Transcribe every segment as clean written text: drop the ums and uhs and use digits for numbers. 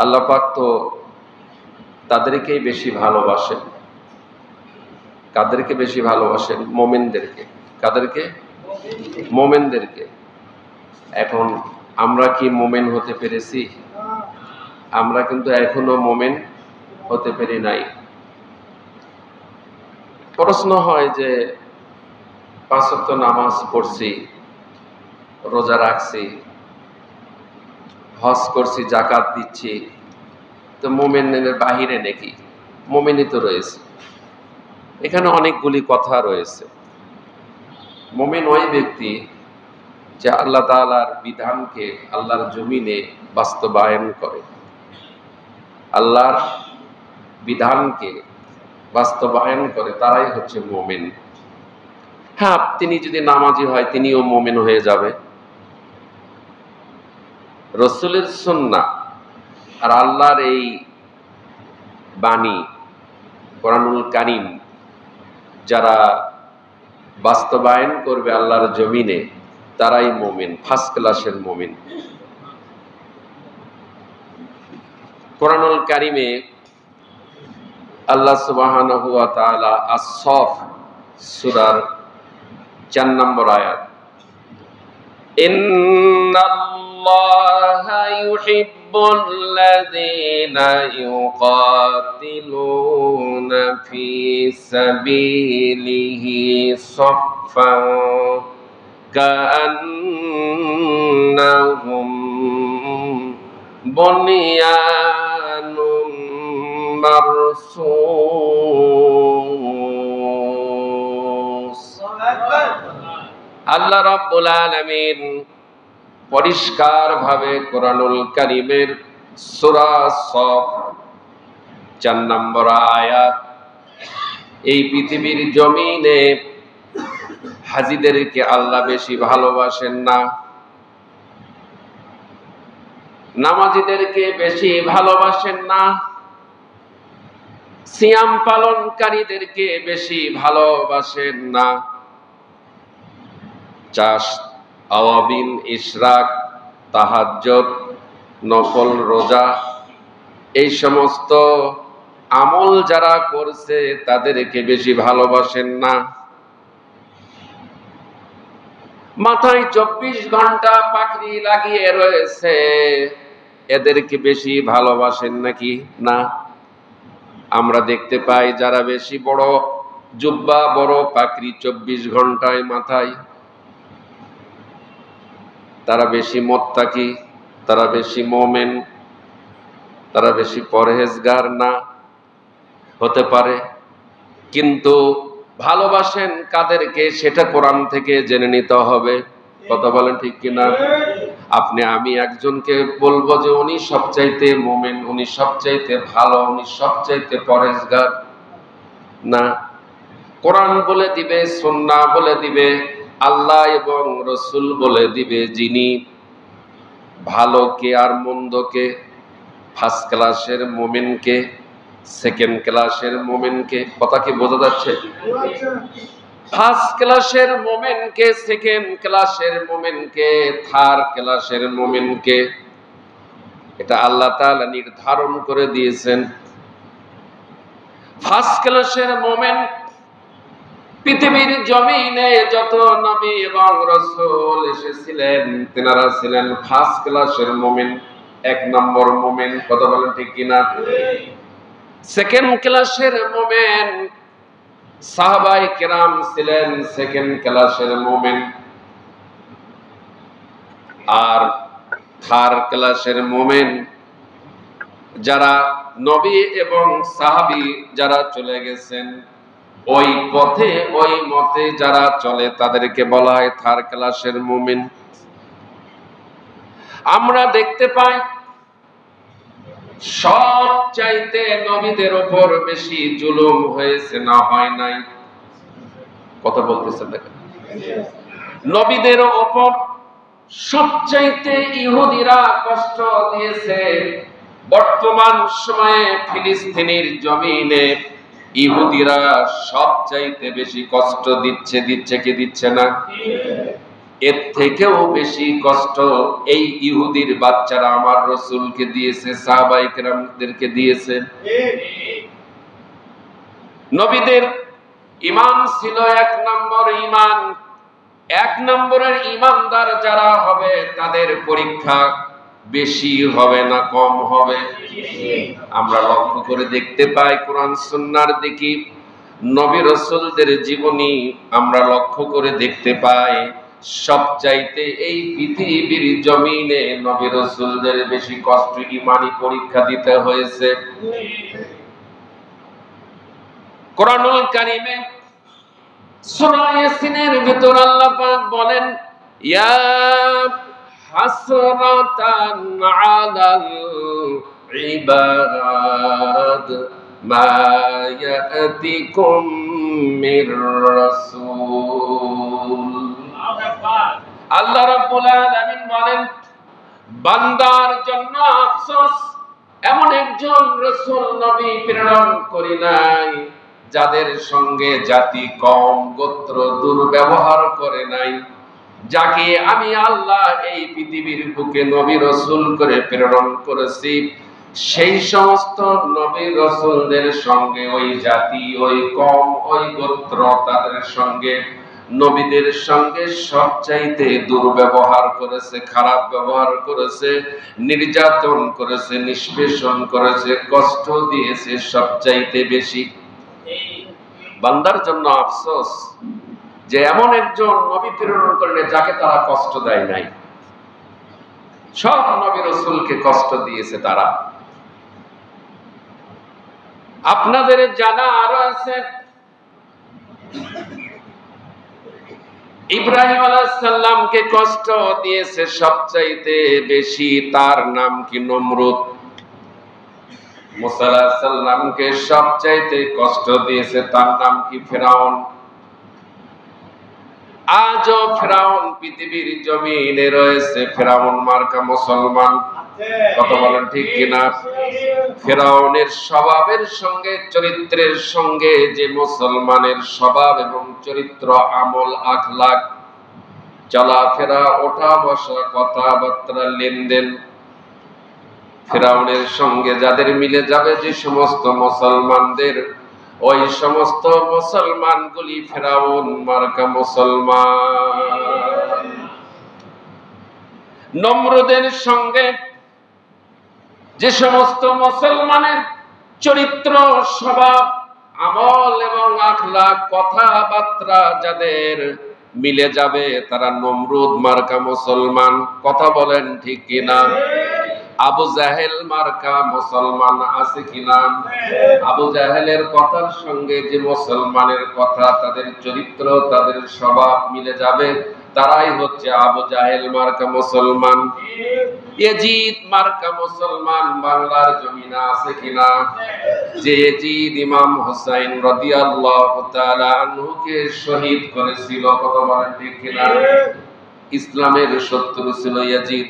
আল্লাহ পাক তো তাদেরকেই বেশি ভালোবাসেন। কাদেরকে বেশি ভালোবাসেন? মুমিনদেরকে। কাদেরকে? মুমিনদেরকে। এখন আমরা কি মুমিন হতে পেরেছি? আমরা কিন্তু এখনো মুমিন হতে পারি নাই। প্রশ্ন হয় যে 5 ওয়াক্ত নামাজ পড়ছি, রোজা রাখছি, হজ করছি, যাকাত দিচ্ছি, তো মুমিনের বাহিরে নাকি? মুমিনই তো রয়েছে। এখানে অনেকগুলি কথা রয়েছে। মুমিন ওই ব্যক্তি যে আল্লাহ তাআলার বিধানকে আল্লাহর জমিনে বাস্তবায়ন করে, আল্লাহর বিধানকে বাস্তবায়ন করে, তারাই হচ্ছে মুমিন। হ্যাঁ, তিনি যদি নামাজি হয় তিনিও মুমিন হয়ে যাবে। রাসূলের সুন্নাহ আর আল্লাহর এই বাণী কোরআনুল কারীম যারা বাস্তবায়ন করবে আল্লাহর জমিনে, তারাই মুমিন, ফার্স্ট ক্লাসের মুমিন। কোরআনুল কারীমে আল্লাহ সুবহানাহু ওয়া তাআলা আস-সফ সূরার 4 নম্বর আয়াত, ইন্নাল্লাহা ইউহিব্বুল্লাযীনা ইউকাতিলুনা ফী সাবিলিহি সাফফান কাআন্নাহুম বুনিয়ানুম মারসুস। আল্লাহ রাব্বুল আলামিন পরিষ্কার ভাবে কোরআনুল কারীমের সূরা সফ 4 নম্বর আয়াত, এই পৃথিবীর জমিনে হাজীদেরকে আল্লাহ বেশি ভালোবাসেন না, নামাজীদেরকে বেশি ভালোবাসেন না, সিয়াম পালনকারীদেরকে বেশি ভালোবাসেন না। চাষ, আওয়াবিন, ইশরাক, তাহাজ্জুদ, নফল রোজা, এই সমস্ত আমল যারা করছে তাদেরকে বেশি ভালোবাসেন না। মাথায় 24 ঘন্টা পাগড়ি লাগিয়ে রয়েছে, এদেরকে বেশি ভালোবাসেন নাকি? না। আমরা দেখতে পাই যারা বেশি বড় জুব্বা, বড় পাগড়ি 24 ঘন্টায় মাথায়, তারা বেশি মুত্তাকি, তারা বেশি মুমিন, তারা বেশি পরহেজগার না? হতে পারে, কিন্তু ভালোবাসেন কাদেরকে সেটা কোরআন থেকে জেনে নিতে হবে। কথা বলেন ঠিক কিনা? আমি একজনকে বলবো যে উনি সবচাইতে মুমিন, উনি সবচাইতে ভালো, উনি সবচাইতে পরহেজগার না। কোরআন বলে দিবে, সুন্নাহ বলে দিবে, আল্লাহ এবং রাসূল বলে দিবে যিনি ভালোকে আর মন্দকে, ফার্স্ট ক্লাসের মুমিনকে, সেকেন্ড ক্লাসের মুমিনকে। কথা কি বোঝা যাচ্ছে? ফার্স্ট ক্লাসের মুমিনকে, সেকেন্ড ক্লাসের মুমিনকে, থার্ড ক্লাসের মুমিনকে, এটা আল্লাহ তাআলা নির্ধারণ করে দিয়েছেন। ফার্স্ট ক্লাসের মুমিন পৃথিবীর জমিনে যত নবী এবং রাসূল এসেছিলেন তেনারা ছিলেন ফার্স্ট ক্লাসের মুমিন, 1 নম্বর মুমিন। কথা বলেন ঠিক কিনা? সেকেন্ড ক্লাসের মুমিন সাহাবায়ে কেরাম ছিলেন সেকেন্ড ক্লাসের মুমিন, আর থার্ড ক্লাসের মুমিন যারা নবী এবং সাহাবী যারা চলে গেছেন, ওই পথে ওই মতে যারা চলে তাদেরকে বলা হয় থার্ড ক্লাসের মুমিন। আমরা দেখতে পাই সব চাইতে নবীদের উপর বেশি জুলুম হয়েছে না হয় নাই? কথা বলতেছেন দেখেন, নবীদের উপর সবচাইতে ইহুদিরা কষ্ট দিয়েছে। বর্তমান সময়ে ফিলিস্তিনের জমিনে ইহুদিরা সবচাইতে বেশি কষ্ট দিচ্ছে কি দিচ্ছে না? এর থেকেও বেশি কষ্ট এই ইহুদির বাচ্চারা আমার রাসূলকে দিয়েছে, সাহাবায়ে কেরামদেরকে দিয়েছে। নবীদের ঈমান ছিল এক নম্বর ঈমান। এক নম্বরের ঈমানদার যারা হবে তাদের পরীক্ষা বেশি হবে না কম হবে? আমরা লক্ষ্য করে দেখতে পাই কোরআন সুন্নাহর দিকে নবী রাসূলদের জীবনী আমরা লক্ষ্য করে দেখতে পাই সবচাইতে এই পৃথিবীর জমিনে নবী রাসূলদের বেশি কষ্ট ঈমানি পরীক্ষা দিতে হয়েছে। কোরআনুল কারীমে সূরা ইয়াসিনের ভিতর আল্লাহ পাক বলেন, ইয়া হাসরাতান আলাল ইবাদ মা ইয়াতিকুম মির রাসূল। আল্লাহ রাব্বুল আলামিন বলেন, বান্দার জন্য আফসোস, এমন একজন রাসূল নবী প্রেরণ করি নাই যাদের সঙ্গে জাতি কম গোত্র দুর্ব্যবহার করে নাই, যাকে আমি আল্লাহ এই পৃথিবীর বুকে নবী রাসূল করে প্রেরণ করেছি, সেই সমস্ত নবী রাসূলদের সঙ্গে ওই জাতি, ওই কম, ওই গোত্র, তাদের সঙ্গে নবীদের সঙ্গে সবচাইতে দুর্ব্যবহার করেছে, খারাপ ব্যবহার করেছে, নির্যাতন করেছে, নিষ্পেষণ করেছে, কষ্ট দিয়েছে সবচাইতে বেশি। বান্দার জন্য আফসোস যে এমন একজন নবী প্রেরণ করলেন যাকে তারা কষ্ট দেয় নাই। সব নবী রাসূলকে কষ্ট দিয়েছে তারা। আপনাদের জানা আরো আছে, ইব্রাহিম আলাইহিস সালামকে কষ্ট দিয়েছে সবচাইতে বেশি, তার নাম কি? নমরুদ। মুসা আলাইহিস সালামকে সবচাইতে কষ্ট দিয়েছে, তার নাম কি? ফিরাউন। আজও ফিরাউন পৃথিবীর জমিনে রয়েছে, ফিরাউন মার্কা মুসলমান। কথা বলেন ঠিক কিনা? ফিরাউনের স্বভাবের সঙ্গে, চরিত্রের সঙ্গে যে মুসলমানের স্বভাব এবং চরিত্র, আমল, আখলাক, চলাফেরা, ওঠা বসা, কথাবার্তা, লেনদেন, ফিরাউনের সঙ্গে যাদের মিলে যাবে, যে সমস্ত মুসলমানদের, ওই সমস্ত মুসলমানগুলি ফিরাউন মার্কা মুসলমান। নমরুদের সঙ্গে যে সমস্ত মুসলমানের চরিত্র, স্বভাব, আমল এবং আখলাক, কথাবার্তা যাদের মিলে যাবে, তারা নমরুদ মার্কা মুসলমান। কথা বলেন ঠিক কিনা? আবু জাহেল মার্কা মুসলমান আছে কিনা? আবু জাহেলের কথার সঙ্গে যে মুসলমানের কথা, তাদের চরিত্র, তাদের স্বভাব মিলে যাবে, তারাই হচ্ছে আবু জাহেল মার্কা মুসলমান। ইয়াজিদ মার্কা মুসলমান বাংলার জমিনে আছে কিনা? যে ইয়াজিদ ইমাম হুসাইন রাদিয়াল্লাহু তাআলা আনহুকে শহীদ করেছিল। কথা বলেন ঠিক কিনা? ইসলামের শত্রু ছিল ইয়াজিদ।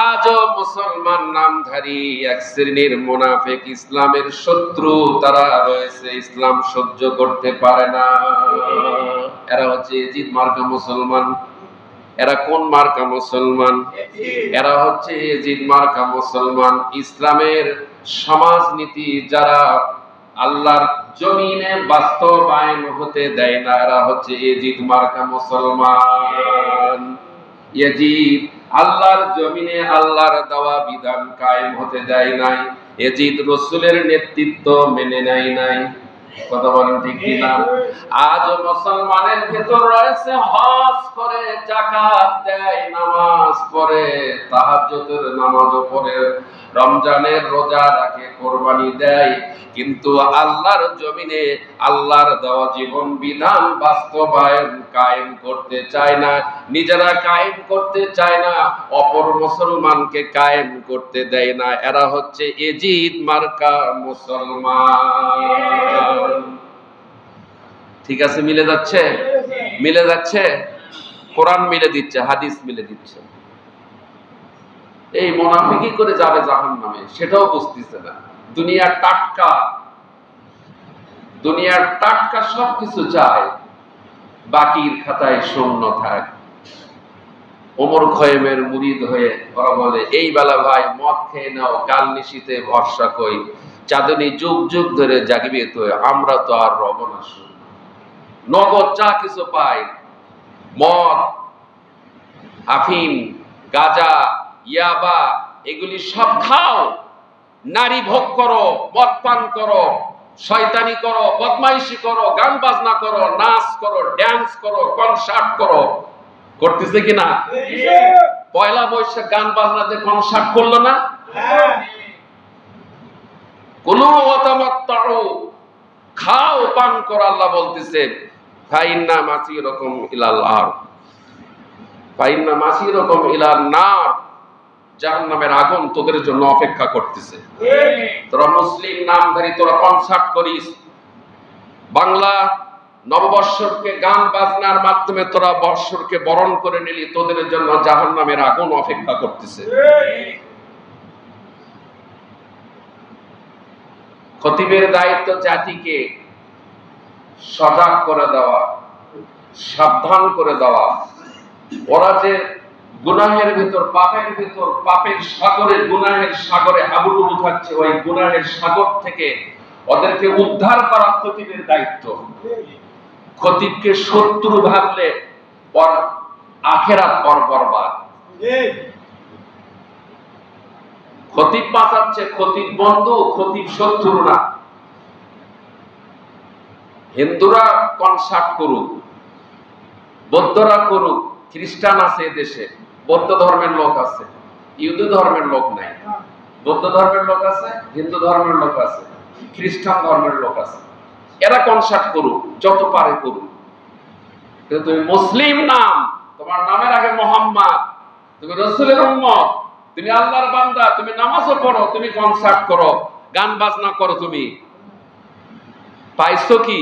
আজও মুসলমান নামধারী এক শ্রেণীর মুনাফিক ইসলামের শত্রু তারা রয়েছে, ইসলাম সহ্য করতে পারে না। এরা হচ্ছে ইয়াজিদ মার্কা মুসলমান। এরা কোন মার্কা মুসলমান? এরা হচ্ছে ইয়াজিদ মার্কা মুসলমান। ইসলামের সমাজনীতি যারা আল্লাহর জমিনে বাস্তবায়ন হতে দেয় না, এরা হচ্ছে ইয়াজিদ মার্কা মুসলমান। ইয়াজিদ আল্লাহর জমিনে আল্লাহর দেওয়া বিধান কায়েম হতে দেয় নাই। ইয়াজিদ রাসূলের নেতৃত্ব মেনে নেয় নাই। কথা বলেন ঠিক কিনা? আজ মুসলমানের ভেতর রয়েছে, হজ করে, যাকাত দেয়, নামাজ পড়ে, তাহাজ্জুদের নামাজও পড়ে, রমজানের রোজা রাখে, কোরবানি দেয়, কিন্তু আল্লাহর জমিনে আল্লাহর দেওয়া জীবন বিধান বাস্তবায়ন কায়েম করতে চায় না। নিজেরা কায়েম করতে চায় না, অপর মুসলমানকে কায়েম করতে দেয় না। এরা হচ্ছে ইয়াজিদ মার্কা মুসলমান। ঠিক আছে? মিলে যাচ্ছে? মিলে যাচ্ছে? কোরআন মিলে দিচ্ছে, হাদিস মিলে দিচ্ছে। এই মুনাফিকি করে যাবে জাহান্নামে, সেটাও বুঝতেছে না। দুনিয়ার টাটকা, দুনিয়ার টাটকা সবকিছু চায়, বাকির খাতায় শূন্য থাক। ওমর খয়েমের মুরিদ হয়ে ওরা বলে এই বেলা ভাই মদ খেয়ে নাও, কাল নিশীতে ভরসা কই, চাঁদনী যুগ যুগ ধরে জাগিবে তো, আমরা তো আর রব না শুন। নগদ যা কিছু পাই, মদ, আফিম, গাঁজা, ইয়াবা, এগুলি সব খাও, নারী ভোগ করো, মদ পান করো, শয়তানি করো, বদমাইশি করো, গান বাজনা করো, নাচ করো, ড্যান্স করো, কনসার্ট করো। করতেছে কিনা? পয়লা বৈশাখ গান বাজনাতে কনসার্ট করলো না? কুলু ওয়া তামাত্তাউ, খাও, পান করো। আল্লাহ বলতেছে ফাইন্না মাসিরুকুম ইলাল নার, ফাইন্না মাসিরুকুম ইলান নার, জাহান্নামের আগুন তোদের জন্য অপেক্ষা করতেছে। তোরা মুসলিম নামধারী, তোরা কনসার্ট করিস, বাংলা নববর্ষকে গান বাজনার মাধ্যমে তোরা বর্ষকে বরণ করে নিলি, তোদের জন্য জাহান্নামের আগুন অপেক্ষা করতেছে। খতিবের দায়িত্ব জাতিকে সজাগ করে দেওয়া, সাবধান করে দেওয়া। ওরা যে গুনাহের ভিতর, পাপের ভিতর, পাপের সাগরে, গুনাহের সাগরে হাবুডুবু খাচ্ছে, ওই গুনাহের সাগর থেকে ওদেরকে উদ্ধার করা খতিবের দায়িত্ব। খতিবকে শত্রু ভাবলে ওর আখেরাত পর বরবাদ। খতিব বাঁচাচ্ছে, খতিব বন্ধু, খতিব শত্রু না। হিন্দুরা কনসার্ট করুক, বৌদ্ধরা করুক, খ্রিস্টান আছে দেশে, বৌদ্ধ ধর্মের লোক আছে, ইহুদি ধর্মের লোক নাই। বৌদ্ধ ধর্মের লোক আছে, হিন্দু ধর্মের লোক আছে, খ্রিস্টান ধর্মের লোক আছে। এরা কনসার্ট করুক, যত পারে করুক। কিন্তু তুমি মুসলিম নাম, তোমার নামের আগে মোহাম্মদ, তুমি রাসূলের উম্মত, তুমি আল্লাহর বান্দা, তুমি নামাজও পড়ো, তুমি কনসার্ট করো, গান বাজনা করো, তুমি পাইছো কি?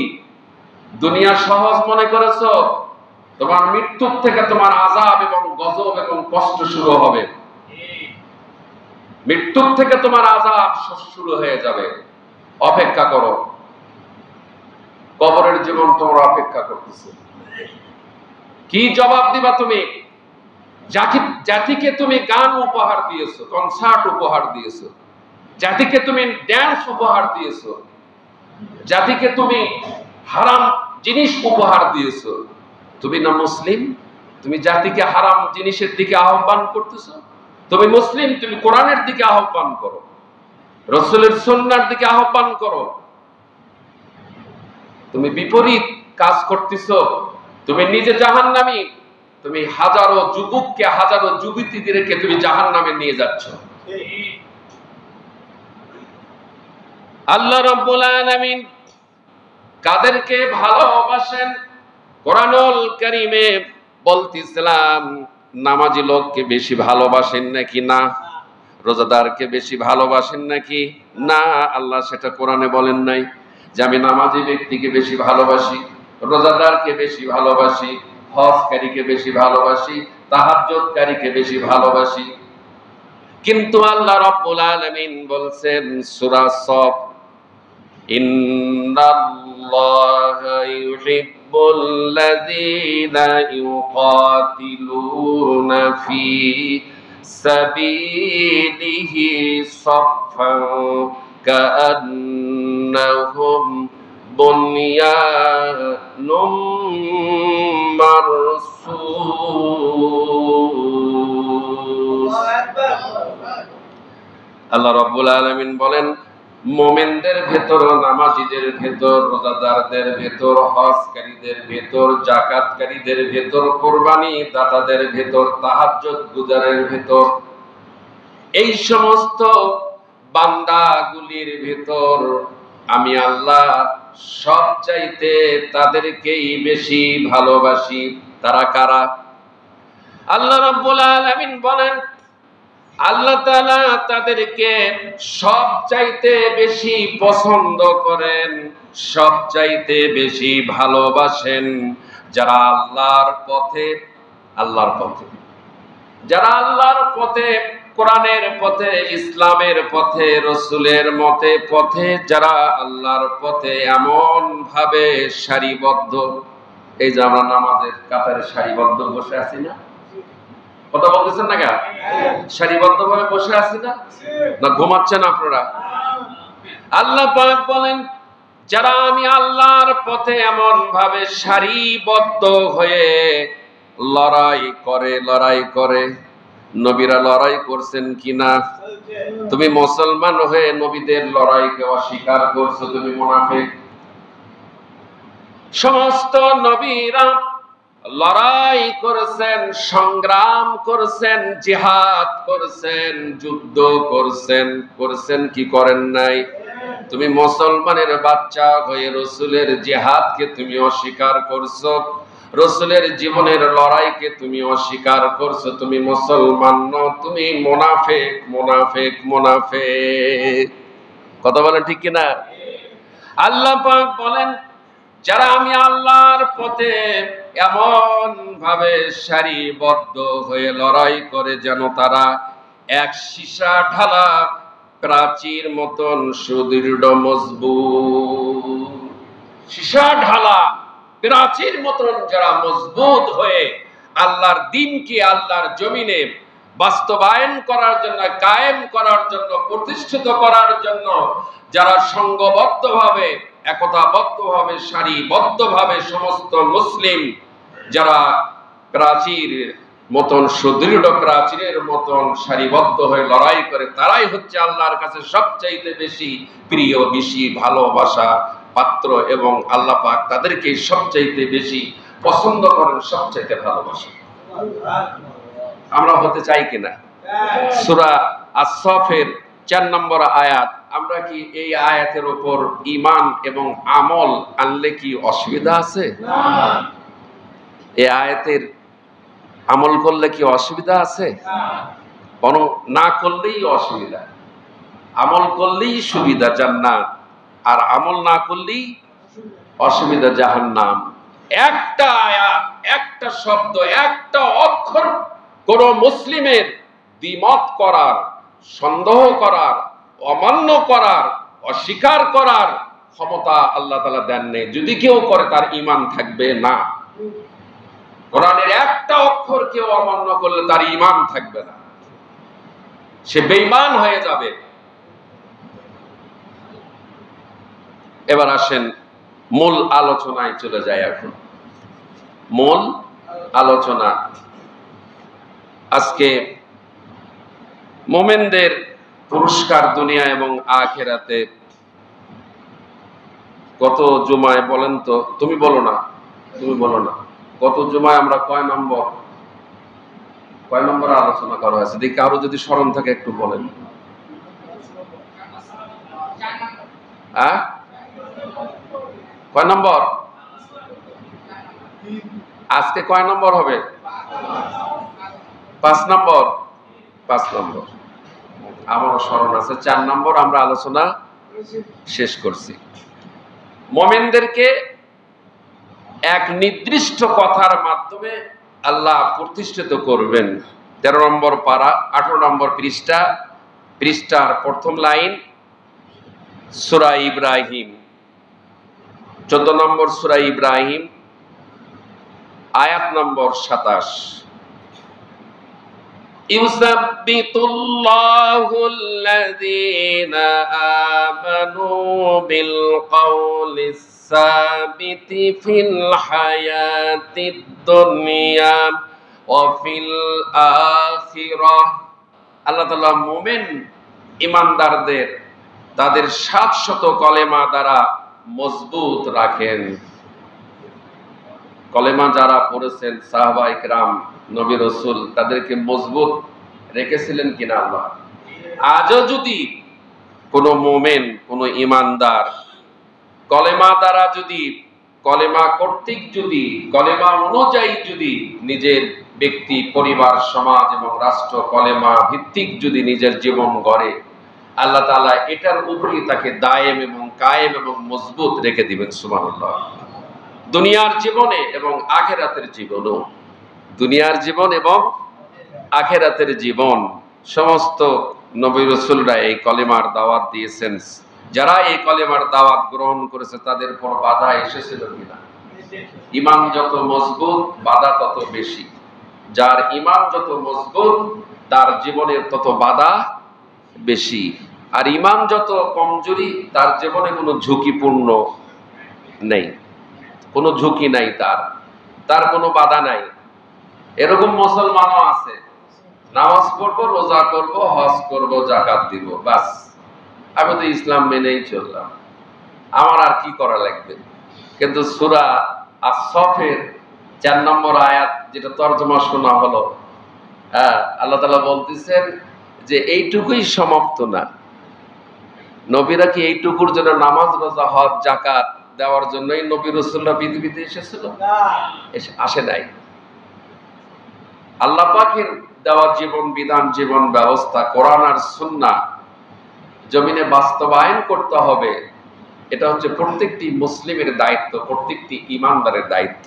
দুনিয়া সহজ মনে করেছো? তোমার মৃত্যুর থেকে তোমার আযাব এবং গজব এবং কষ্ট শুরু হবে। মৃত্যুর থেকে তোমার আযাব শুরু হয়ে যাবে। অপেক্ষা করো, কবরের জীবন তোমার অপেক্ষা করতেছে। কি জবাব দিবা তুমি? জাতিকে তুমি গান উপহার দিয়েছো, কনসার্ট উপহার দিয়েছো, জাতিকে তুমি ড্যান্স উপহার দিয়েছো, জাতিকে তুমি হারাম জিনিস উপহার দিয়েছো। তুমি না মুসলিম? তুমি জাতিকে হারাম জিনিসের দিকে আহ্বান করতেছো? তুমি মুসলিম, তুমি কোরআনের দিকে আহ্বান করো, রাসূলের সুন্নাহর দিকে আহ্বান করো। তুমি বিপরীত কাজ করতেছো, তুমি নিজে জাহান্নামী, তুমি হাজারো যুবককে, হাজারো যুবতীদেরকে তুমি জাহান্নামে নিয়ে যাচ্ছ। আল্লাহ রাব্বুল আলামিন কাদেরকে ভালোবাসেন? কোরআনুল কারীমে বলতেছিলাম, নামাজি লোককে বেশি ভালোবাসেন নাকি না? রোজাদারকে বেশি ভালোবাসেন নাকি না? আল্লাহ সেটা কোরআনে বলেন নাই যে আমি নামাজি ব্যক্তিকে বেশি ভালোবাসি, রোজাদারকে বেশি ভালোবাসি, হজকারীকে বেশি ভালোবাসি, তাহাজ্জুদকারীকে বেশি ভালোবাসি। কিন্তু আল্লাহ রাব্বুল আলামিন বলছেন সূরা সফ, ইন্নাল্লাহা ইউহিব্বুল লাযীনা ইউকাতিলুনা ফি সাবিলিহি সাফফান কাআন্নাহুম বুনয়ানুম মারসুস। আল্লাহ রাব্বুল আলামিন বলেন, মুমিনদের ভেতর, নামাজীদের ভেতর, রোজাদারদের ভেতর, হজকারীদের ভেতর, যাকাতকারীদের ভেতর, কুরবানি দাতাদের ভেতর, তাহাজ্জুদ গুজারের ভেতর, এই সমস্ত বান্দাগুলির ভেতর আমি আল্লাহ সবচাইতে তাদেরকেই বেশি ভালোবাসি। তারা কারা? আল্লাহ রাব্বুল আলামিন বলেন, আল্লাহ তাআলা তাদেরকে সবচাইতে বেশি পছন্দ করেন, সবচাইতে বেশি ভালোবাসেন যারা আল্লাহর পথে, যারা আল্লাহর পথে, কোরআনের পথে, ইসলামের পথে, রাসূলের পথে যারা আল্লাহর পথে এমন ভাবে সারিবদ্ধ। এই যে আমরা নামাজের কাতারে সারিবদ্ধ বসে আছি না, কথা বলতেছেন না? সারিবদ্ধভাবে বসে আছি না? না ঘুমাচ্ছেন আপনারা? আল্লাহ পাক বলেন, যারা আমি আল্লাহর পথে এমন ভাবে সারিবদ্ধ হয়ে লড়াই করে, নবীরা লড়াই করছেন কিনা? তুমি মুসলমান হয়ে নবীদের লড়াইকে অস্বীকার করছো, তুমি মুনাফিক। সমস্ত নবীরা লড়াই করেছেন, সংগ্রাম করেছেন, জিহাদ করেছেন, যুদ্ধ করেছেন কি করেন নাই? তুমি মুসলমানের বাচ্চা হয়ে রসুলের জিহাদকে তুমি অস্বীকার করছো, রসুলের জীবনের লড়াইকে তুমি অস্বীকার করছো, তুমি মুসলমান নও, তুমি মুনাফিক। কথা বলেন ঠিক কিনা? আল্লাহ পাক বলেন, যারা আমি আল্লাহর পথে এমন ভাবে সারিবদ্ধ হয়ে লড়াই করে যেন তারা এক সীসা ঢালা প্রাচীর মতন সুদৃঢ় মজবুত, সীসা ঢালা প্রাচীর মতন যারা মজবুত হয়ে আল্লাহর দ্বীনকে আল্লাহর জমিনে বাস্তবায়ন করার জন্য, কায়েম করার জন্য, প্রতিষ্ঠিত করার জন্য যারা সংঘবদ্ধভাবে, একতাবদ্ধভাবে, সারিবদ্ধভাবে সমস্ত মুসলিম যারা প্রাচীর মতন, সুদৃঢ় প্রাচীরের মতন সারিবদ্ধ হয়ে লড়াই করে, তারাই হচ্ছে আল্লাহর কাছে সবচাইতে বেশি প্রিয়, বেশি ভালোবাসা পাত্র, এবং আল্লাহ পাক তাদেরকে সবচাইতে বেশি পছন্দ করেন, সবচাইতে ভালোবাসেন। আমরা হতে চাই কিনা? সূরা আস-সাফের 4 নম্বর আয়াত। আমরা কি এই আয়াতের উপর ঈমান এবং আমল আনলে কি অসুবিধা আছে? এই আয়াতের আমল করলে কি অসুবিধা আছে? বরং না করলেই অসুবিধা, আমল করলেই সুবিধা জান্নাত, আর আমল না করলেই অসুবিধা জাহান্নাম। একটা আয়াত, একটা শব্দ, একটা অক্ষর কোন মুসলিমের দ্বিমত করার, সন্দেহ করার, অমান্য করার, অস্বীকার করার ক্ষমতা আল্লাহ তাআলা দেন নেই। যদি কেউ করে তার ঈমান থাকবে না। কোরআনের একটা অক্ষর কেউ অমান্য করলে তার ঈমান থাকবে না, সে বেঈমান হয়ে যাবে। এবার আসেন মূল আলোচনায় চলে যায়। এখন মূল আলোচনা, আজকে মুমিনদের পুরস্কার দুনিয়া এবং আখিরাতে। কত জুমায় বলেন তো? তুমি বলো না, কত জুমায় আমরা কয় নম্বর আলোচনা করা হয়েছে? দেখি আরো যদি স্মরণ থাকে একটু বলেন। কয় নম্বর? আজকে কয় নম্বর হবে? 5 নম্বর। আমারও স্মরণ আছে 4 নম্বর আমরা আলোচনা শেষ করছি। মুমিনদেরকে এক নির্দিষ্ট কথার মাধ্যমে আল্লাহ প্রতিষ্ঠিত করবেন। 13 নম্বর পারা, 18 নম্বর পৃষ্ঠার প্রথম লাইন, সূরা ইব্রাহিম, 14 নম্বর সূরা ইব্রাহিম, আয়াত নম্বর 27। ইউসাব্বিতুল্লাহুল্লাযীনা আমানু বিল কওলিস সাবিতি ফিল হায়াতিদ দুনিয়া ওয়া ফিল আখিরাহ। আল্লাহ তাআলা মুমিন ঈমানদারদের তাদের 700 কলেমা দ্বারা মজবুত রাখেন। কলেমা যারা পড়েছেন সাহাবা ইকরাম, নবী রাসূল, তাদেরকে মজবুত রেখেছিলেন কিনা আল্লাহ? আজও যদি কোনো মুমিন, কোনো ঈমানদার কলেমা দ্বারা যদি, কলেমা কর্তৃক যদি, কলেমা অনুযায়ী যদি নিজের ব্যক্তি, পরিবার, সমাজ এবং রাষ্ট্র কলেমা ভিত্তিক যদি নিজের জীবন গড়ে, আল্লাহ তাআলা এটার উপরেই তাকে দায়েম এবং কায়েম এবং মজবুত রেখে দিবেন। সুবহানাল্লাহ। দুনিয়ার জীবনে এবং আখিরাতের জীবনেও, দুনিয়ার জীবন এবং আখিরাতের জীবন, সমস্ত নবী রাসূলরা এই কলেমার দাওয়াত দিয়েছেন। যারা এই কলেমার দাওয়াত গ্রহণ করেছে তাদের উপর বাধা এসেছিল কিনা? ঈমান যত মজবুত বাধা তত বেশি। যার ঈমান যত মজবুত তার জীবনের তত বাধা বেশি, আর ঈমান যত কমজোরি তার জীবনে কোনো ঝুঁকিপূর্ণ নেই, কোনো ঝুঁকি নাই, তার কোনো বাধা নাই। এরকম মুসলমানও আছে, নামাজ পড়বো, রোজা করব, হজ করব, যাকাত দিব, বাস আমি তো ইসলাম মেনেই চললাম, আমার আর কি করা লাগবে। কিন্তু সূরা আস-সফের 4 নম্বর আয়াত যেটা তরজমা শোনা হলো, আল্লাহ তাআলা বলতেছেন যে এইটুকুই সমাপ্ত না। নবীরা কি এইটুকুর জন্য নামাজ, রোজা, হজ, যাকাত দেওয়ার জন্যই নবী রাসূলরা পৃথিবীতে এসেছিল? আসে নাই। আল্লাহ পাকের দেওয়া জীবন বিধান, জীবন ব্যবস্থা, কোরআন আর সুন্নাহ জমিনে বাস্তবায়ন করতে হবে। এটা হচ্ছে প্রত্যেকটি মুসলিমের দায়িত্ব, প্রত্যেকটি ঈমানদারের দায়িত্ব।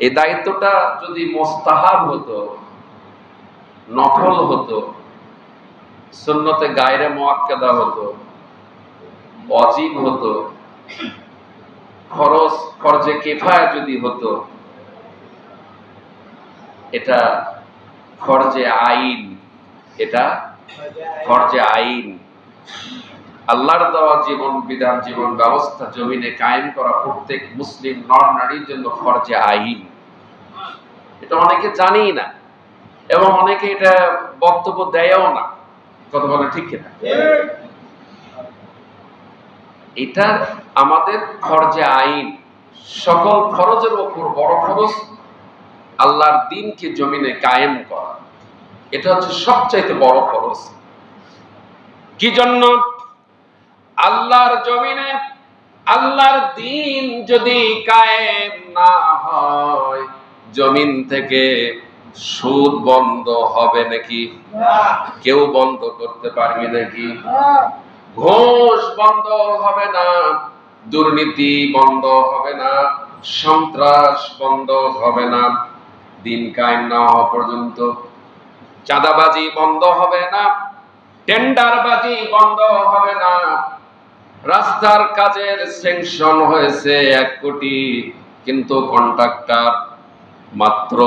এই দায়িত্বটা যদি মুস্তাহাব হতো, নফল হতো, সুন্নতে গায়রে মুআক্কাদা হতো, ওয়াজিব হতো, ফরজে কিফায়া যদি হতো, এটা ফরজে আইন, এটা ফরজে আইন। আল্লাহর দেওয়া জীবন বিধান, জীবন ব্যবস্থা জমিনে কায়েম করা প্রত্যেক মুসলিম নর নারীর জন্য ফরজে আইন। এটা অনেকে জানেই না এবং অনেকে এটা বক্তব্য দেয়ও না, কথা বলে ঠিক কিনা? এটা আমাদের ফরজে আইন। সকল ফরজের উপর বড় ফরজ আল্লাহর দ্বীনকে জমিনে কায়েম করা, এটা হচ্ছে সবচাইতে বড় ফরজ। কি জন্য? আল্লাহর জমিনে আল্লাহর দ্বীন যদি কায়েম না হয়, জমিন থেকে সুদ বন্ধ হবে নাকি? কেউ বন্ধ করতে পারবে নাকি? ঘুষ বন্ধ হবে না, দুর্নীতি বন্ধ হবে না, সন্ত্রাস বন্ধ হবে না দিন কায়েম না হওয়া পর্যন্ত। চাঁদাবাজি বন্ধ হবে না, টেন্ডারবাজি বন্ধ হবে না। রাস্তার কাজের স্যাংশন হয়েছে 1 কোটি, কিন্তু কন্ট্রাক্টর মাত্র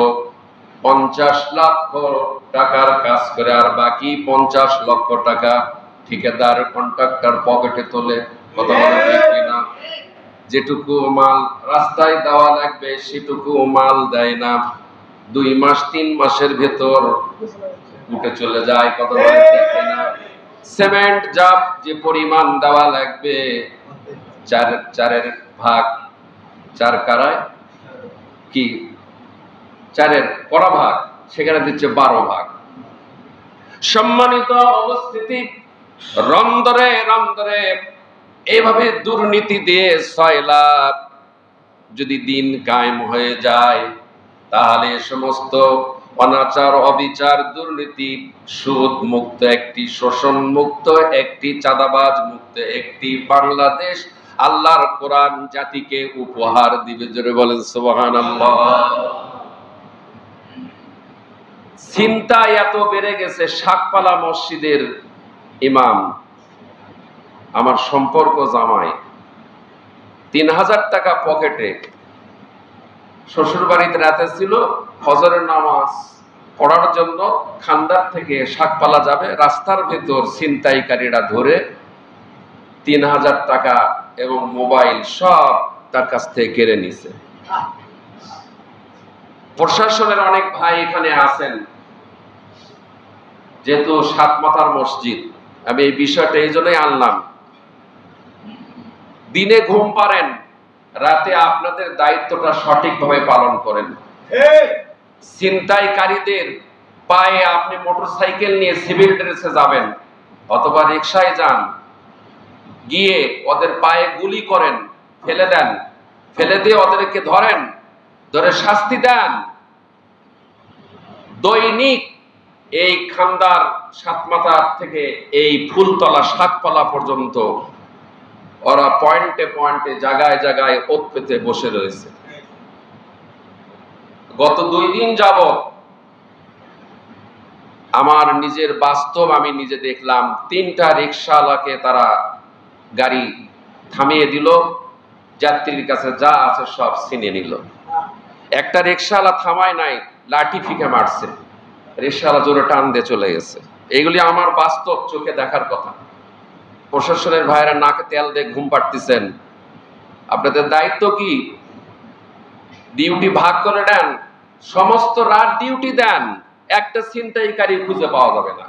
50 লক্ষ টাকার কাজ করে আর বাকি 50 লক্ষ টাকা ঠিকাদার কন্ট্রাক্টর পকেটে তোলে। কথা বলা ঠিক কিনা? যেটুকু মাল রাস্তায় দেওয়া লাগবে সেটুকু মাল দেয় না, 2 মাস 3 মাসের ভেতর উঠে চলে যায়। কথা বলা ঠিক কিনা? সিমেন্ট জাব যে পরিমাণ দেওয়া লাগবে 4-এর ভাগ 4 কারায় কি 4-এর কড়া ভাগ, সেখানে দিচ্ছে 12 ভাগ। সম্মানিত উপস্থিতি, রন্দরে রন্দরে এইভাবে দুর্নীতি দিয়ে 6 লাখ যদি দিন কায়েম হয়ে যায়, তাহলে সমস্ত অনাচার, অবিচার, দুর্নীতি, সুদ মুক্ত একটি, শোষণ মুক্ত একটি, চাঁদাবাজ মুক্ত একটি বাংলাদেশ আল্লাহর কোরআন জাতিকে উপহার দিবে। জোরে বলেন সুবহানাল্লাহ। চিন্তা এত বেড়ে গেছে। শাকপালা মসজিদের ইমাম, আমার সম্পর্ক জামাই, 3000 টাকা পকেটে, শ্বশুর বাড়িতে রাতে ছিল, ফজরের নামাজ পড়ার জন্য খান্দার থেকে শাকপালা যাবে, রাস্তার ভেতর ছিনতাইকারীরা ধরে 3000 টাকা এবং মোবাইল সব তার কাছ থেকে কেড়ে নিছে। প্রশাসনের অনেক ভাই এখানে আছেন, যেহেতু 7 মাথার মসজিদ, আমি এই বিষয়টা এই জন্যই আনলাম। দিনে ঘুম পারেন, রাতে আপনাদের দায়িত্বটা সঠিকভাবে পালন করেন। ছিনতাইকারীদের পায়ে আপনি মোটরসাইকেল নিয়ে সিভিল ড্রেসে যাবেন অথবা রিকশায় যান, গিয়ে ওদের পায়ে গুলি করেন, ফেলে দেন, ফেলে দিয়ে ওদেরকে ধরেন, ধরে শাস্তি দেন। দৈনিক এই খান্দার 7 মাথার থেকে এই ফুলতলা শাকপালা পর্যন্ত ওরা পয়েন্টে পয়েন্টে, জায়গায় জায়গায় ওত পেতে বসে রয়েছে। গত 2 দিন যাবত আমার নিজের বাস্তব আমি নিজে দেখলাম, 3টা রিকশাওয়ালাকে তারা গাড়ি থামিয়ে দিল, যাত্রীর কাছে যা আছে সব ছিনিয়ে নিল। একটা রিকশাওয়ালা থামায় নাই, লাঠি ফিকে মারছে, রিকশাওয়ালা জোরে টান দিয়ে চলে গেছে। এইগুলি আমার বাস্তব চোখে দেখার কথা। প্রশাসনের ভাইয়েরা নাকে তেল দিয়ে ঘুম পাড়তেছেন, আপনাদের দায়িত্ব কি? ডিউটি ভাগ করে দেন, সমস্ত রাত ডিউটি দেন, একটা ছিনতাইকারী খুঁজে পাওয়া যাবে না।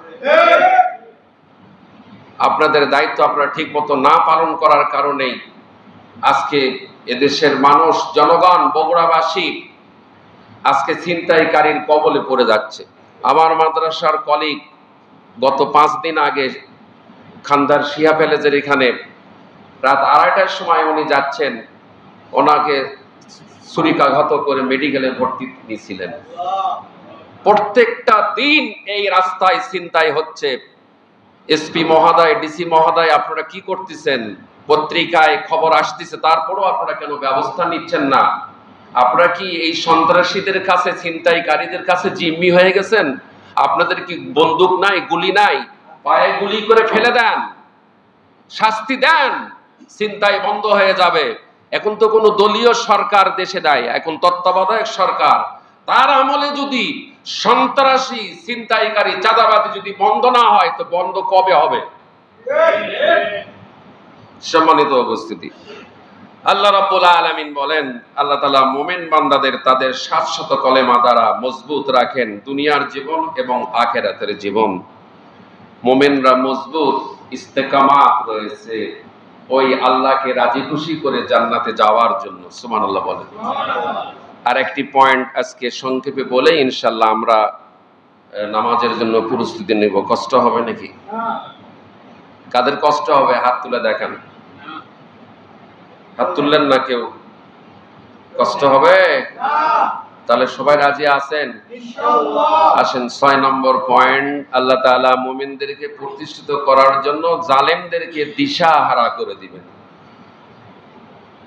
আপনাদের দায়িত্ব আপনারা ঠিক মতো না পালন করার কারণেই আজকে এদেশের মানুষ, জনগণ, বগুড়াবাসী আজকে ছিনতাইকারীর কবলে পড়ে যাচ্ছে। আমার মাদ্রাসার কলিগ গত 5 দিন আগে খান্দার শিয়া প্যালেজের এখানে রাত 2:30টার সময় উনি যাচ্ছেন, ওনাকে ছুরিকাঘাত করে মেডিকেলে ভর্তি নিয়েছিলেন। প্রত্যেকটা দিন এই রাস্তায় ছিনতাই হচ্ছে। এসপি মহোদয়, ডিসি মহোদয়, আপনারা কি করতেছেন? পত্রিকায় খবর আসতেছে, তারপরও আপনারা কেন ব্যবস্থা নিচ্ছেন না? আপনারা কি এই সন্ত্রাসীদের কাছে, ছিনতাইকারীদের কাছে জিম্মি হয়ে গেছেন? আপনাদের কি বন্দুক নাই, গুলি নাই? পায়ে গুলি করে ফেলে দেন, শাস্তি দেন, ছিনতাই বন্ধ হয়ে যাবে। এখন তো কোনো দলীয় সরকার দেশে নাই, এখন তত্ত্বাবধায়ক সরকার। তার আমলে যদি সন্ত্রাসী, ছিনতাইকারী, চাঁদাবাজি যদি বন্ধ না হয়, তো বন্ধ কবে হবে? সম্মানিত উপস্থিতি, আল্লাহ রাব্বুল আলামিন বলেন, আল্লাহ তাআলা মুমিন বান্দাদের তাদের শাশ্বত কলেমা দ্বারা মজবুত রাখেন দুনিয়ার জীবন এবং আখিরাতের জীবন। মুমিনরা মজবুত ইস্তেকামাত রয়েছে ওই আল্লাহকে রাজি খুশি করে জান্নাতে যাওয়ার জন্য। সুবহানাল্লাহ বলেন। আর একটি পয়েন্ট আজকে সংক্ষেপে বলে ইনশাআল্লাহ আমরা নামাজের জন্য প্রস্তুতি নেব। কষ্ট হবে নাকি? কাদের কষ্ট হবে হাত তুলে দেখান। হাত তুললেন না কেউ? কষ্ট হবে? তাহলে সবাই রাজি আছেন? আসেন 6 নম্বর পয়েন্ট, আল্লাহ তাআলা মুমিনদেরকে প্রতিষ্ঠিত করার জন্য জালেমদেরকে দিশাহারা করে দিবেন।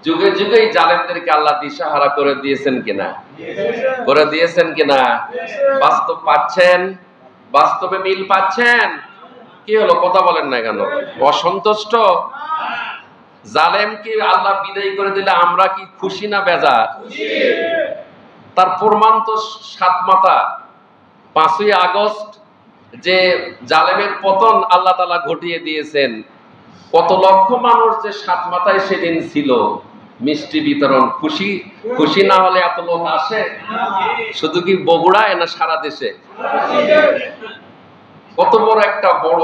যুগে যুগেই জালেমদেরকে আল্লাহ দিশাহারা করে দিয়েছেন কিনা? করে দিয়েছেন কিনা? বাস্তব পাচ্ছেন? বাস্তবে মিল পাচ্ছেন? কি হলো, কথা বলেন না কেন? অসন্তুষ্ট? জালেমকে আল্লাহ বিদায় করে দিলে আমরা কি খুশি না বেজার? তার প্রমাণ তো 7 মাথা। 5ই আগস্ট যে জালেমের পতন আল্লাহ তাআলা ঘটিয়ে দিয়েছেন, কত লক্ষ মানুষ যে 7 মাথায় সেদিন ছিল, মিষ্টি বিতরণ। খুশি খুশি না হলে এত লোক আসে? শুধু কি বগুড়ায় না সারা দেশে? কত বড় একটা বড়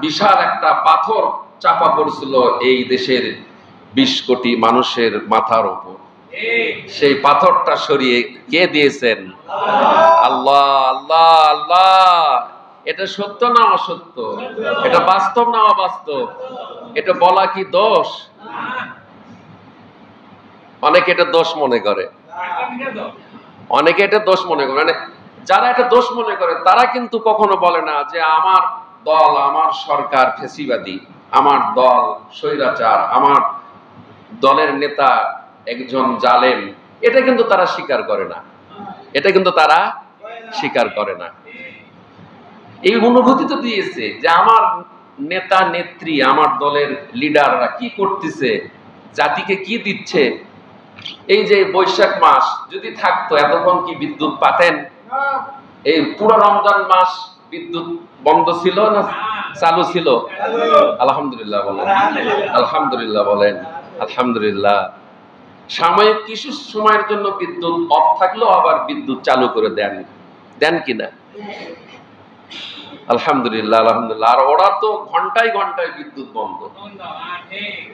বিশাল একটা পাথর চাপা পড়ছিল এই দেশের 20 কোটি মানুষের মাথার উপর। সেই পাথরটা সরিয়ে কে দিয়েছেন? আল্লাহ। আল্লাহ আল্লাহ। এটা সত্য না অসত্য? এটা বাস্তব না অবাস্তব? এটা বলা কি দোষ? অনেকে এটা দোষ মনে করে, অনেকে এটা দোষ মনে করে। মানে যারা এটা দোষ মনে করে তারা কিন্তু কখনো বলে না যে আমার দল, আমার সরকার ফ্যাসিবাদী, আমার দল স্বৈরাচার, আমার দলের নেতা একজন জালেম। এটা কিন্তু তারা স্বীকার করে না, এটা কিন্তু তারা স্বীকার করে না। এই অনুভূতি তো দিয়েছে যে আমার নেতা নেত্রী, আমার দলের লিডাররা কি করতেছে, জাতিকে কি দিচ্ছে। এই যে বৈশাখ মাস যদি থাকতো, এতক্ষণ কি বিদ্যুৎ পাতেন? এই পুরো রমজান মাস বিদ্যুৎ বন্ধ ছিল না চালু ছিল? আলহামদুলিল্লাহ বলেন, আলহামদুলিল্লাহ বলেন, আলহামদুলিল্লাহ। সাময়িক কিছু সময়ের জন্য বিদ্যুৎ অফ থাকলেও আবার বিদ্যুৎ চালু করে দেন কিনা? আলহামদুলিল্লাহ, আলহামদুলিল্লাহ। আর ওরা তো ঘন্টায় ঘন্টায় বিদ্যুৎ বন্ধ।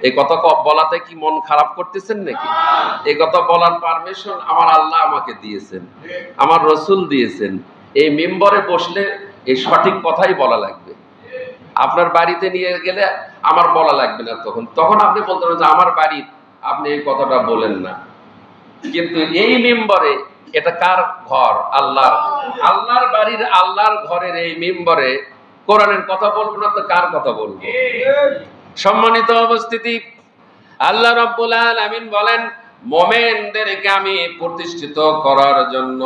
এই কথা বলাতে কি মন খারাপ করতেছেন নাকি? এই কথা বলার পারমিশন আমার আল্লাহ আমাকে দিয়েছেন, আমার রসুল দিয়েছেন। এই মেম্বরে বসলে এই সঠিক কথাই বলা লাগবে। আপনার বাড়িতে নিয়ে গেলে আমার বলা লাগবে না, তখন আপনি বলতে পারেন যে আমার বাড়ি, আপনি এই কথাটা বলেন না। কিন্তু এই মেম্বরে, এটা কার ঘর? আল্লাহর। আল্লাহর বাড়ির, আল্লাহর ঘরের এই মেম্বরে কোরআনের কথা বলবো না তো কার কথা বলবো? সম্মানিত উপস্থিতি, আল্লাহ রাব্বুল আলামিন বলেন, মুমিনদেরকে আমি প্রতিষ্ঠিত করার জন্য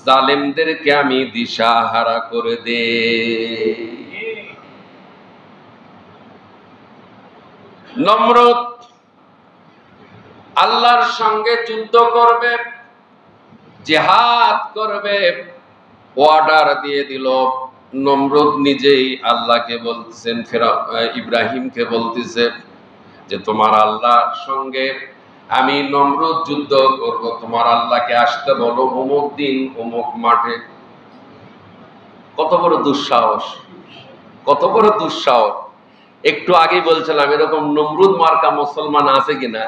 জালেমদেরকে আমি দিশাহারা করে দেই। নমরুদ আল্লাহর সঙ্গে যুদ্ধ করবে, জিহাদ করবে অর্ডার দিয়ে দিল। নমরুদ নিজেই আল্লাহকে বলতেছেন, ইব্রাহিমকে বলতেছে যে তোমার আল্লাহর সঙ্গে আমি নমরুদ যুদ্ধ করব, তোমার আল্লাহকে আসতে বলো অমুক দিন অমুক মাঠে। কত বড় দুঃসাহস, কত বড় দুঃসাহস! একটু আগেই বলছিলাম এরকম নমরুদ মার্কা মুসলমান আছে কিনা?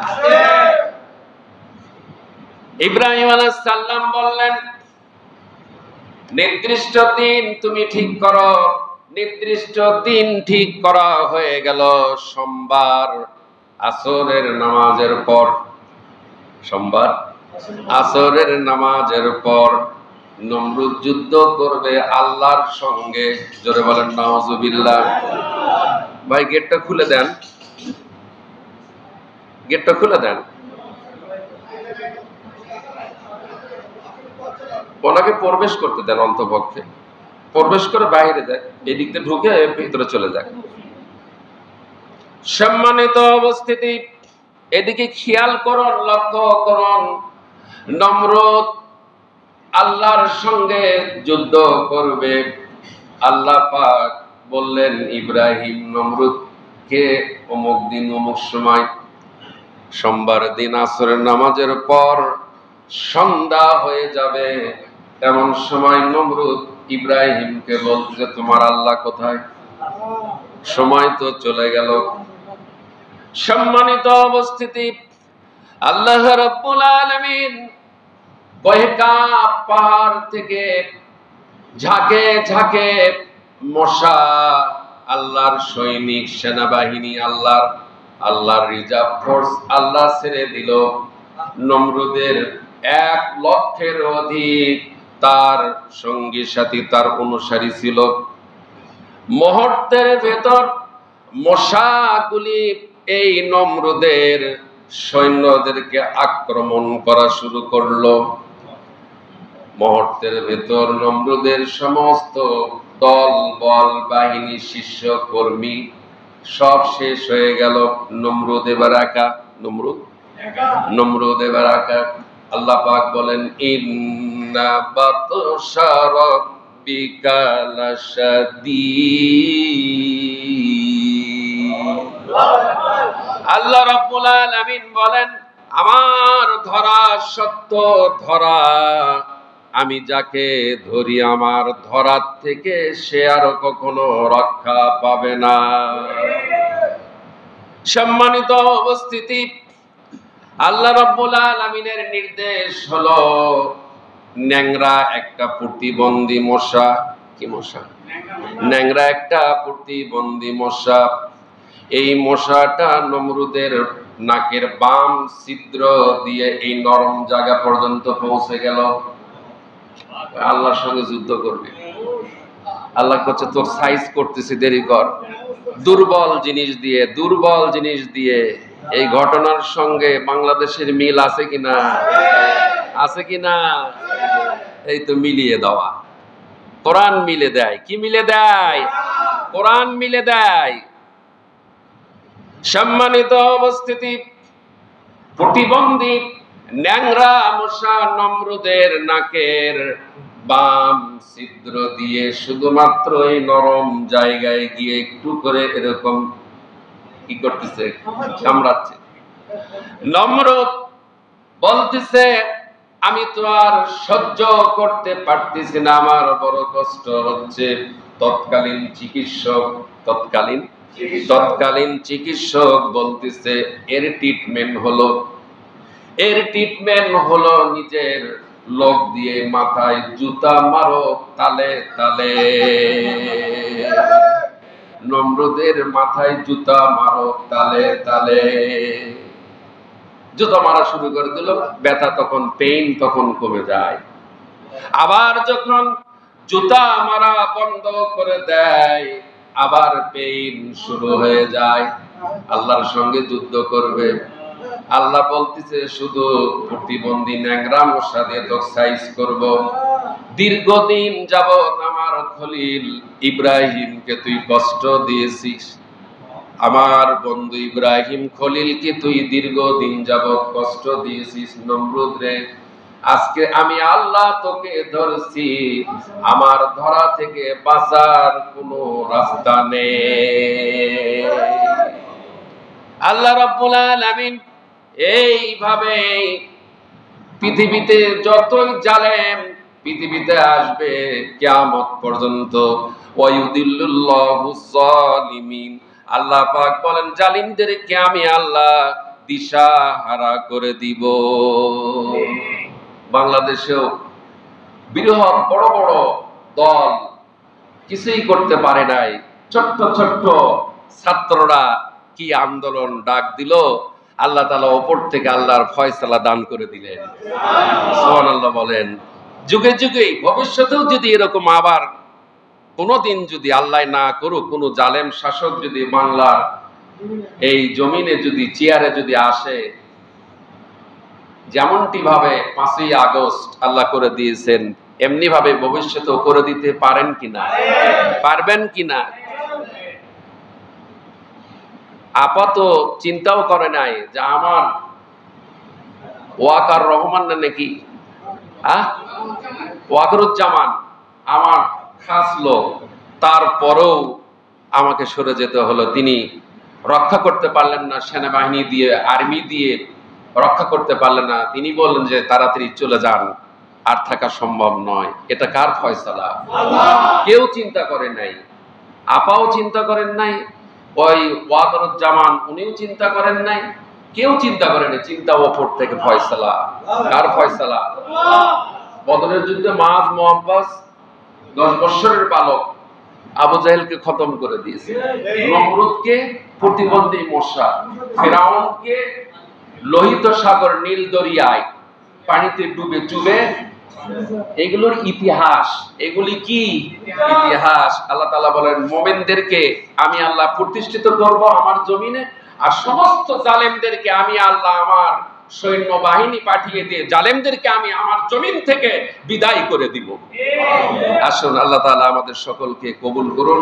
ইব্রাহিম আলাইহিস সালাম বললেন নির্দিষ্ট দিন তুমি ঠিক করো। নির্দিষ্ট দিন ঠিক করা হয়ে গেল সোমবার আসরের নামাজের পর। সোমবার আসরের নামাজের পর নমরুদ যুদ্ধ করবে আল্লাহর সঙ্গে। জোরে বলেন নাউজুবিল্লাহ। ভাই গেটটা খুলে দেন, গেটটা খুলে দেন। ওনাকে প্রবেশ করতে দেন, অন্তপক্ষে প্রবেশ করে বাইরে যাক, এদিক দিয়ে ঢুকে ভিতরে চলে যাক। সম্মানিত উপস্থিতি, এদিকে খেয়াল করুন, লক্ষ্য করুন। নমরুদ আল্লাহর সঙ্গে যুদ্ধ করবে। আল্লাহ পাক বললেন ইব্রাহিম নমরুদকে অমুক দিন অমুক সময় সোমবার দিন আসরের নামাজের পর সন্ধ্যা হয়ে যাবে, এমন সময় নমরুদ ইব্রাহিমকে বলছে তোমার আল্লাহ কোথায়? সময় তো চলে গেল। সম্মানিত উপস্থিতি, আল্লাহ রাব্বুল আলামিন বহেকা পাহাড় থেকে ঝাঁকে ঝাঁকে মশা, আল্লাহর সৈনিক সেনাবাহিনী, আল্লাহর রিজার্ভ ফোর্স আল্লাহ ছেড়ে দিল। নমরুদের 1 লক্ষের অধিক তার সঙ্গী সাথী, তার অনুসারী ছিল। মুহূর্তের ভেতর মশাগুলি এই নমরুদের সৈন্যদেরকে আক্রমণ করা শুরু করলো। মুহূর্তের ভেতর নমরুদের সমস্ত দল বল বাহিনী শিষ্য কর্মী সব শেষ হয়ে গেল। নমরুদ এবার একা। নমরুদ এবার একা। আল্লাহ পাক বলেন ইন্না বাতশা রাব্বিকা লাশাদীদ। আল্লাহ রাব্বুল আলামিন বলেন আমার ধরা সত্য ধরা, আমি যাকে ধরি আমার ধরার থেকে সে আর কখনো রক্ষা পাবে না। সম্মানিত উপস্থিতি, আল্লাহ রাব্বুল আলামিনের নির্দেশ হলো ন্যাংরা একটা প্রতিবন্ধী মশা। কি মশা? ন্যাংরা একটা প্রতিবন্ধী মশা। এই মশাটা নমরুদের নাকের বাম ছিদ্র দিয়ে এই নরম জায়গা পর্যন্ত পৌঁছে গেল। আল্লাহর সঙ্গে যুদ্ধ করবে। আল্লাহ বলছে তোর সাইজ করতেছি, দেরি কর। দুর্বল জিনিস দিয়ে, দুর্বল জিনিস দিয়ে। এই ঘটনার সঙ্গে বাংলাদেশের মিল আছে কিনা? আছে কিনা? এই তো মিলিয়ে দেওয়া। কোরআন মিলে দেয়। কি মিলে দেয়? কোরআন মিলে দেয়। সম্মানিত উপস্থিতি, প্রতিবন্ধী ন্যাংরা মশা নমরুদের নাকের বাম ছিদ্র দিয়ে শুধুমাত্র এই নরম জায়গায় গিয়ে একটু করে এরকম কি করতেছে? কামড়াচ্ছে। নমরুদ বলতেছে আমি তো আর সহ্য করতে পারতেছি না, আমার বড় কষ্ট হচ্ছে। তৎকালীন চিকিৎসক বলতেছে এর ট্রিটমেন্ট হলো নিজের লোক দিয়ে মাথায় জুতা মারো তালে তালে। নমরুদের মাথায় জুতা মারো তালে তালে। জুতা মারা শুরু করে দিল। ব্যথা তখন, পেইন তখন কমে যায়। আবার যখন জুতা মারা বন্ধ করে দেয় আবার পেইন শুরু হয়ে যায়। আল্লাহর সঙ্গে যুদ্ধ করবে। আল্লাহ বলতেছে শুধু প্রতিবন্ধী ন্যাংরা মশা দিয়ে তো সাইজ করব। দীর্ঘদিন যাবত আমার খলিল ইব্রাহিমকে তুই কষ্ট দিয়েছিস, আমার বন্ধু ইব্রাহিম খলিলকে তুই দীর্ঘদিন যাবত কষ্ট দিয়েছিস। নমরুদ রে, আজকে আমি আল্লাহ তোকে ধরছি, আমার ধরা থেকে বাঁচার কোনো রাস্তা নেই। আল্লাহ রাব্বুল আলামিন এইভাবে পৃথিবীতে যতই জালেম পৃথিবীতে আসবে কিয়ামত পর্যন্ত, ওয়ায়ুদিল্লুল্লাহুজ জালিমিন, আল্লাহ পাক বলেন জালিমদেরকে আমি আল্লাহ দিশাহারা করে দিব। বাংলাদেশেও বৃহৎ বড় বড় দল কিছুই করতে পারে নাই, ছোট্ট ছোট্ট ছাত্ররা কি আন্দোলন ডাক দিল, আল্লাহ তাআলা উপর থেকে আল্লাহর ফয়সালা দান করে দিলেন। সুবহানাল্লাহ বলেন। যুগে যুগে ভবিষ্যতেও যদি এরকম আবার কোনদিন যদি আল্লাহ না করুক কোন জালেম শাসক যদি বাংলার এই জমিনে যদি চেয়ারে যদি আসে, যেমনটি ভাবে 5ই আগস্ট আল্লাহ করে দিয়েছেন এমনি ভাবে ভবিষ্যতেও করে দিতে পারেন কিনা, পারবেন কিনা? আপাত চিন্তাও করে নাই যে আমার ওয়াকার রহমান নাকি ওয়াকারুজ্জামান আমার খাস লোক, তারপরেও আমাকে সরে যেতে হলো। তিনি রক্ষা করতে পারলেন না, সেনাবাহিনী দিয়ে আর্মি দিয়ে রক্ষা করতে পারলেন না। তিনি বললেন যে তাড়াতাড়ি চলে যান, আর থাকা সম্ভব নয়। এটা কার ফয়সালা? কেউ চিন্তা করে নাই, আপাও চিন্তা করেন নাই, ওই ওয়াকারুজ্জামান উনিও চিন্তা করেন নাই, কেউ চিন্তা করে নাই। চিন্তা ওপর থেকে ফয়সালা। কার ফয়সালা? বদরের যুদ্ধে মাআজ মুআব্বাস 10 বছরের বালক আবু জাহেলকে খতম করে দিয়েছে, নমরুদকে প্রতিবন্ধী মশা, ফিরাউনকে লোহিত সাগর নীল দরিয়ায় পানিতে ডুবে চুবে। এগুলোর ইতিহাস, এগুলি কি ইতিহাস। আল্লাহ তাআলা বলেন মুমিনদেরকে আমি আল্লাহ প্রতিষ্ঠিত করব আমার জমিনে, আর সমস্ত জালেমদেরকে আমি আল্লাহ আমার সৈন্য বাহিনী পাঠিয়ে দিয়ে জালেমদেরকে আমি আমার জমিন থেকে বিদায় করে দিব। আসুন আল্লাহ তাআলা আমাদের সকলকে কবুল করুন।